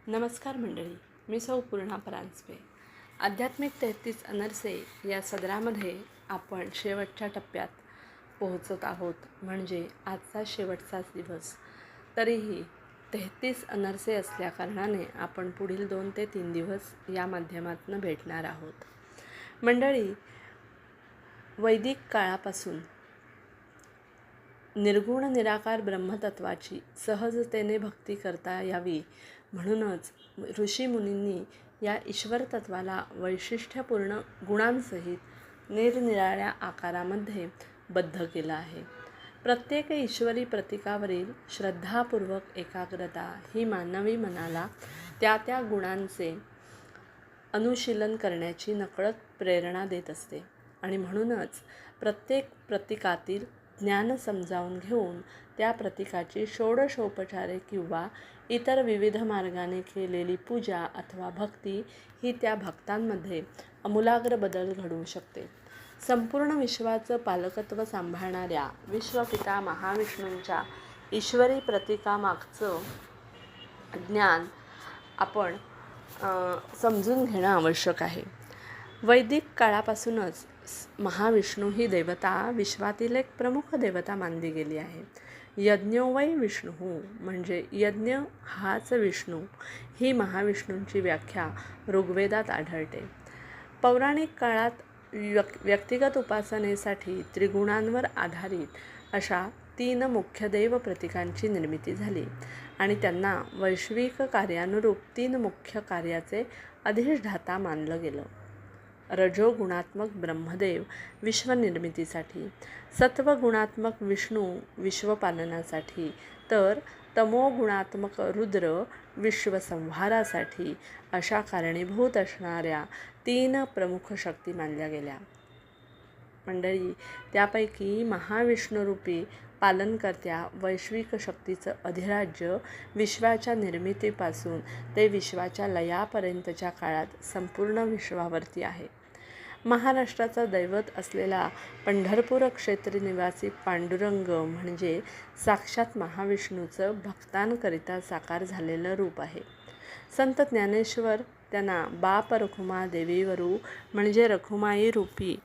नमस्कार मंडळी, मी सौ पूर्णा परांजपे. आध्यात्मिक 33 अनरसे या सदरामध्ये आपण शेवटच्या टप्प्यात पोहोचत आहोत. म्हणजे आजचा शेवटचाच दिवस. तरीही 33 अनरसे असल्याकारणाने आपण पुढील 2 ते 3 दिवस या माध्यमातून भेटणार आहोत. मंडळी, वैदिक काळापासून निर्गुण निराकार ब्रह्मतत्वाची सहजतेने भक्ती करता यावी म्हणूनच ऋषीमुनींनी या ईश्वर तत्वाला वैशिष्ट्यपूर्ण गुणांसहित निरनिराळ्या आकारामध्ये बद्ध केलं आहे. प्रत्येक ईश्वरी प्रतीकावरील श्रद्धापूर्वक एकाग्रता ही मानवी मनाला त्या त्या गुणांचे अनुशीलन करण्याची नकळत प्रेरणा देत असते आणि म्हणूनच प्रत्येक प्रतीकातील ज्ञान समजावून घेऊन त्या प्रतीकाची षोडशोपचारे किंवा इतर विविध मार्गाने केलेली पूजा अथवा भक्ती ही त्या भक्तांमध्ये आमूलाग्र बदल घडवू शकते. संपूर्ण विश्वाचं पालकत्व सांभाळणाऱ्या विश्वपिता महाविष्णूंच्या ईश्वरी प्रतीकामागचं ज्ञान आपण समजून घेणं आवश्यक आहे. वैदिक काळापासूनच महाविष्णू ही देवता विश्वातील एक प्रमुख देवता मानली गेली आहे. यज्ञो वै विष्णू म्हणजे यज्ञ हाच विष्णू ही महाविष्णूंची व्याख्या ऋग्वेदात आढळते. पौराणिक काळात व्यक्तिगत उपासनेसाठी त्रिगुणांवर आधारित अशा 3 मुख्य देव प्रतीकांची निर्मिती झाली आणि त्यांना वैश्विक कार्यानुरूप 3 मुख्य कार्याचे अधिष्ठाता मानलं गेलं. रजोगुणात्मक ब्रह्मदेव विश्वनिर्मितीसाठी, सत्वगुणात्मक विष्णू विश्वपालनासाठी, तर तमोगुणात्मक रुद्र विश्वसंहारासाठी अशा कारणीभूत असणाऱ्या 3 प्रमुख शक्ती मानल्या गेल्या. मंडळी, त्यापैकी महाविष्णुरूपी पालनकर्त्या वैश्विक शक्तीचं अधिराज्य विश्वाच्या निर्मितीपासून ते विश्वाच्या लयापर्यंतच्या काळात संपूर्ण विश्वावरती आहे. महाराष्ट्राचं दैवत असलेला पंढरपूर क्षेत्री निवासी पांडुरंग म्हणजे साक्षात महाविष्णूचं भक्तांकरिता साकार झालेलं रूप आहे. संत ज्ञानेश्वर त्यांना बाप रखुमा देवीवरू म्हणजे रखुमाई रूपी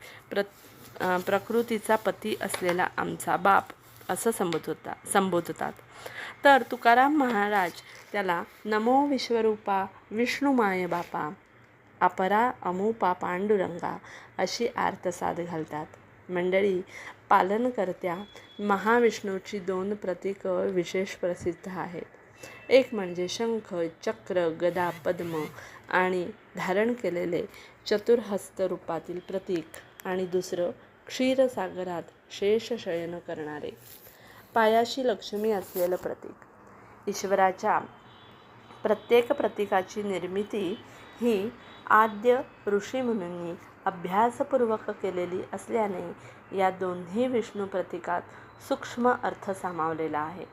प्रकृतीचा पती असलेला आमचा बाप असं संबोधतात. तर तुकाराम महाराज त्याला नमो विश्वरूपा विष्णुमाय बापा अपरा अमुपा पांडुरंगा अशी आर्तसाद घालतात. मंडळी, पालनकर्त्या महाविष्णूची 2 प्रतीकं विशेष प्रसिद्ध आहेत. एक म्हणजे शंख, चक्र, गदा, पद्म आणि धारण केलेले चतुर्हस्त रूपातील प्रतीक आणि दुसरं क्षीरसागरात शेषशयन करणारे पायाशी लक्ष्मी असलेलं प्रतीक. ईश्वराच्या प्रत्येक प्रतीकाची निर्मिती ही आद्य ऋषीमुनींनी अभ्यासपूर्वक केलेली असल्याने या दोन्ही विष्णू प्रतीकात सूक्ष्म अर्थ सामावलेला आहे.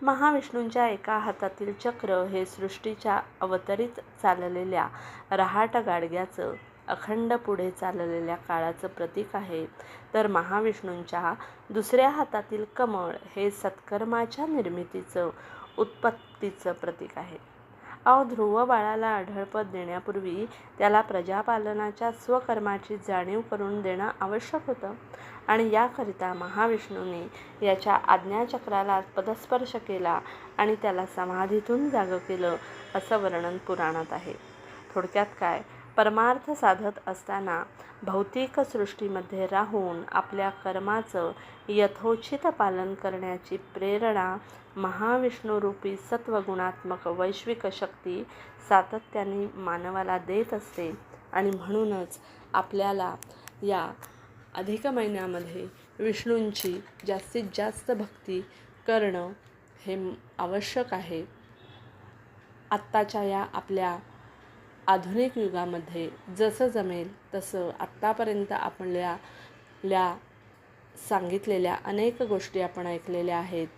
महाविष्णूंच्या एका हातातील चक्र हे सृष्टीच्या अवतरीत चाललेल्या रहाट गाडग्याचं अखंड पुढे चाललेल्या काळाचं प्रतीक आहे, तर महाविष्णूंच्या दुसऱ्या हातातील कमळ हे सत्कर्माच्या निर्मितीचं उत्पत्तीचं प्रतीक आहे. ध्रुव बाळाला आढळपद देण्यापूर्वी त्याला प्रजापालनाच्या स्वकर्माची जाणीव करून देणं आवश्यक होतं आणि याकरिता महाविष्णूंनी याच्या आज्ञाचक्राला पदस्पर्श केला आणि त्याला समाधीतून जागं केलं असं वर्णन पुराणात आहे. थोडक्यात काय, परमार्थ साधत असताना भौतिक सृष्टीमध्ये राहून आपल्या कर्माचं यथोचित पालन करण्याची प्रेरणा महाविष्णुरूपी सत्वगुणात्मक वैश्विक शक्ती सातत्याने मानवाला देत असते आणि म्हणूनच आपल्याला या अधिक महिन्यामध्ये विष्णूंची जास्तीत जास्त भक्ती करणं हे आवश्यक आहे. आत्ताच्या या आपल्या आधुनिक युगामध्ये जसं जमेल तसं आत्तापर्यंत आपल्या सांगितलेल्या अनेक गोष्टी आपण ऐकलेल्या आहेत.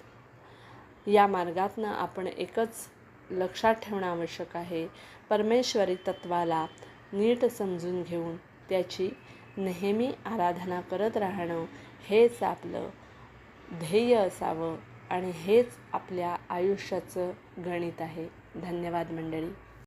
या मार्गातनं आपण एकच लक्षात ठेवणं आवश्यक आहे, परमेश्वरी तत्वाला नीट समजून घेऊन त्याची नेहमी आराधना करत राहणं हेच आपलं ध्येय असावं आणि हेच आपल्या आयुष्याचं गणित आहे. धन्यवाद मंडळी.